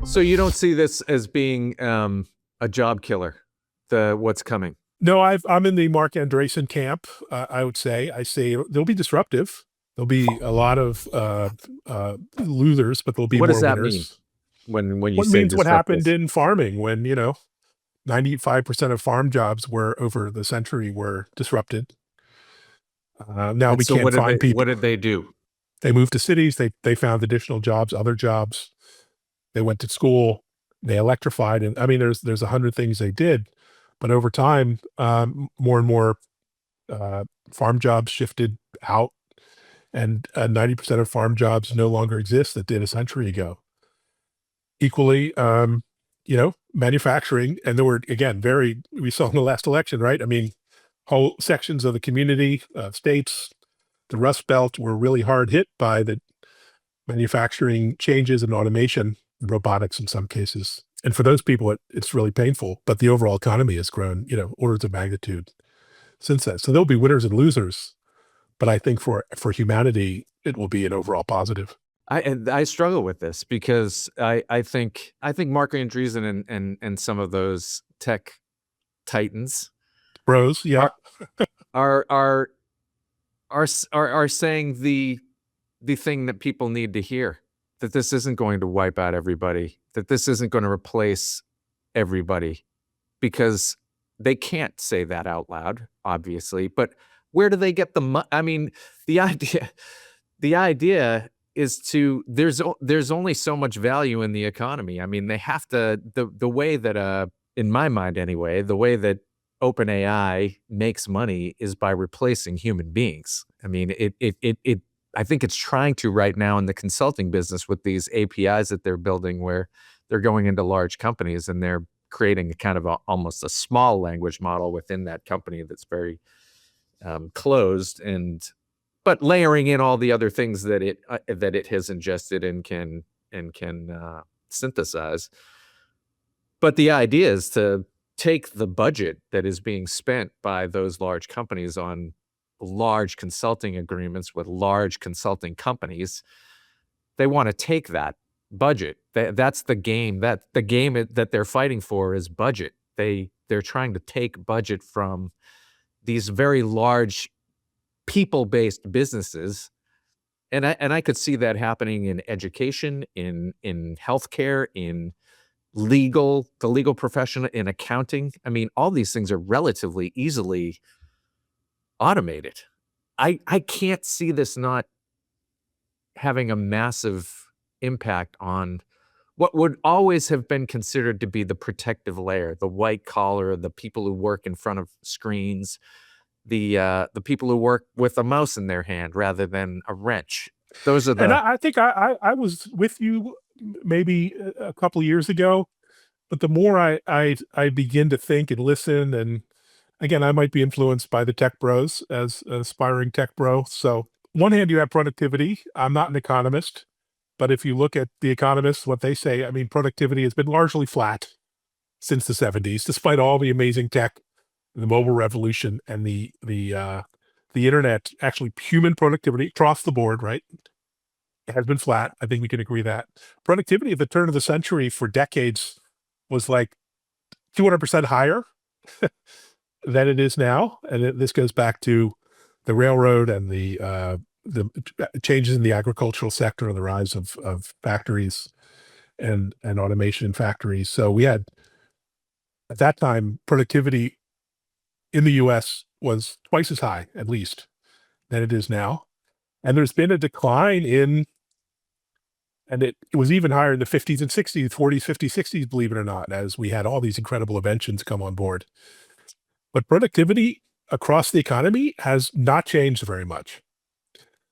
So you don't see this as being a job killer, what's coming? No, I'm in the Mark Andreessen camp. I would say they'll be disruptive. There'll be a lot of losers, but there'll be What does more that mean winners. when you What say means what happened disruptive? in farming when 95% of farm jobs were over the century were disrupted. Now And we so can't find what people. did they do? They moved to cities. They found additional jobs, other jobs. They went to school. They electrified, and I mean, there's 100 things they did, but over time, more and more uh, farm jobs shifted out, and 90% of farm jobs no longer exist that did a century ago. Equally, manufacturing, and there were again we saw in the last election, right? I mean, whole sections of the community, states, the Rust Belt were really hard hit by the manufacturing changes and automation, robotics in some cases. And for those people, it's really painful. But the overall economy has grown, orders of magnitude since then. So there'll be winners and losers. But I think for humanity, it will be an overall positive. I struggle with this because I think Mark Andreessen and some of those tech titans Bros, yeah. are are are are saying the thing that people need to hear, that this isn't going to wipe out everybody, that this isn't going to replace everybody, because they can't say that out loud, obviously. But where do they get I mean, the idea the idea is there's only so much value in the economy. I mean, they have to the way that in my mind anyway, the way that OpenAI makes money is by replacing human beings. I mean, it I think it's trying to right now in the consulting business with these APIs that they're building, where they're going into large companies and they're creating a kind of almost a small language model within that company that's very closed, and but layering in all the other things that it has ingested and can synthesize. But the idea is to take the budget that is being spent by those large companies on large consulting agreements with large consulting companies. They want to take that budget. That's the game. That they're fighting for is budget. They're trying to take budget from these very large people-based businesses. And I could see that happening in education, in healthcare, in the legal profession, in accounting. I mean, all these things are relatively easily automated. I can't see this not having a massive impact on what would always have been considered to be the protective layer, the white collar, the people who work in front of screens, the people who work with a mouse in their hand rather than a wrench. Those are And the I think I was with you maybe a couple of years ago, but the more I begin to think and listen, and again, I might be influenced by the tech bros as an aspiring tech bro. So one hand, you have productivity. I'm not an economist, but if you look at the economists, what they say, I mean, productivity has been largely flat since the 70s, despite all the amazing tech, the mobile revolution, and the internet. Actually, human productivity across the board, right, it has been flat. I think we can agree that productivity at the turn of the century for decades was like 200% higher than it is now, and this goes back to the railroad and the changes in the agricultural sector and the rise of factories and automation in factories. So we had at that time productivity in the U.S. was twice as high, at least, than it is now, and there's been a decline in. And it was even higher in the 50s and 60s, 40s, 50s, 60s, believe it or not, as we had all these incredible inventions come on board. But productivity across the economy has not changed very much.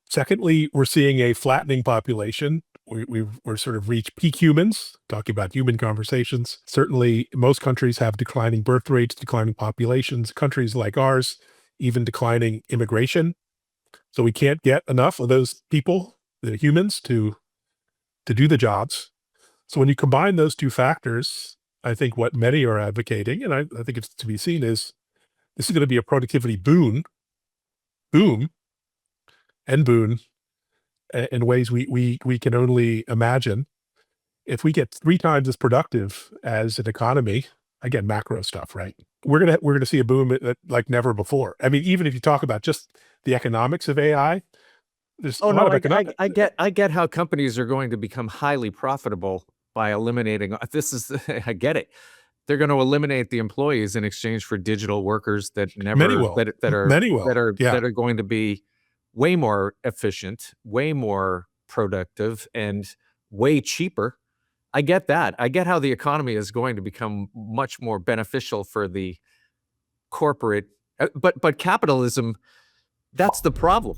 Secondly, we're seeing a flattening population. We're sort of reached peak humans, talking about human conversations. Certainly, most countries have declining birth rates, declining populations. Countries like ours, even declining immigration. So we can't get enough of those people, the humans, to do the jobs. So when you combine those two factors, I think what many are advocating, and I think it's to be seen, is this is going to be a productivity boom and boon in ways we can only imagine. if we get 3 times as productive as an economy, again, macro stuff, right? We're gonna see a boom like never before. I mean, even if you talk about just the economics of AI, there's Oh a lot no, of I get how companies are going to become highly profitable by eliminating. This is I get it. They're going to eliminate the employees in exchange for digital workers that many never will. Many will. Yeah. that are going to be way more efficient, way more productive, and way cheaper. I get that. I get how the economy is going to become much more beneficial for the corporate, but capitalism, that's the problem.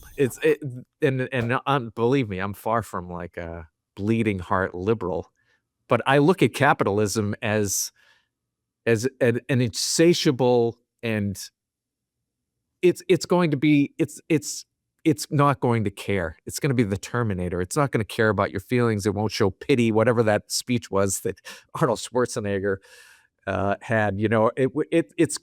Believe me, I'm far from like a bleeding heart liberal, but I look at capitalism as an insatiable, and it's going to be it's not going to care. It's going to be the Terminator. It's not going to care about your feelings. It won't show pity. Whatever that speech was that Arnold Schwarzenegger had, it's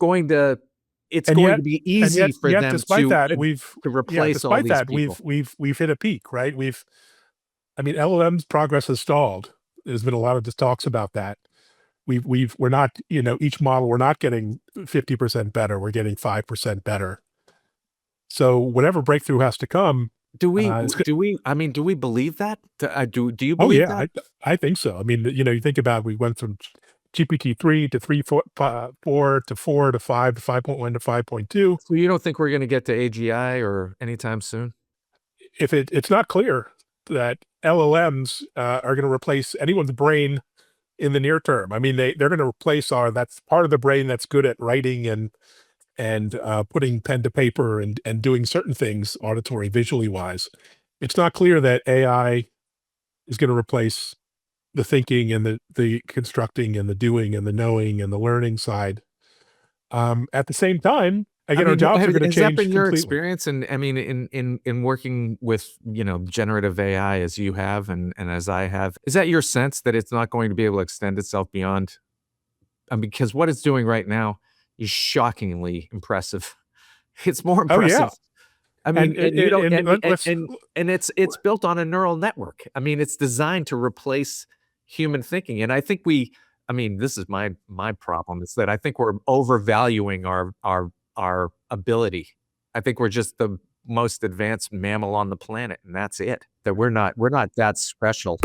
And going yet to be and easy for yet them despite that, to replace all these people. we've hit a peak, right? I mean, LLM's progress has stalled. There's been a lot of just talks about that. We're not, each model, we're not getting 50% better. We're getting 5% better. So whatever breakthrough has to come, it's good. I mean, do we believe that? Do you Oh believe yeah, that? I think so. I mean, you think about, we went from GPT-3 to 3, 4, 4 to 4 to 5 to 5.1 to 5.2. So you don't think we're gonna get to AGI or anytime soon? If it's not clear that LLMs are going to replace anyone's brain in the near term. I mean, they're going to replace that's part of the brain that's good at writing and putting pen to paper and doing certain things auditory, visually wise. It's not clear that AI is going to replace the thinking and the constructing and the doing and the knowing and the learning side. At the same time, I again, our mean, jobs are going to has that change been your completely. experience? And I mean, in working with, generative AI as you have and as I have, is that your sense that it's not going to be able to extend itself beyond? Because what it's doing right now is shockingly impressive. It's more Oh yeah, impressive. I and mean, and you don't, let's. and it's built on a neural network. I mean, it's designed to replace human thinking. And I think I mean, this is my problem, is that I think we're overvaluing our ability. I think we're just the most advanced mammal on the planet, and that's it. That we're not that special.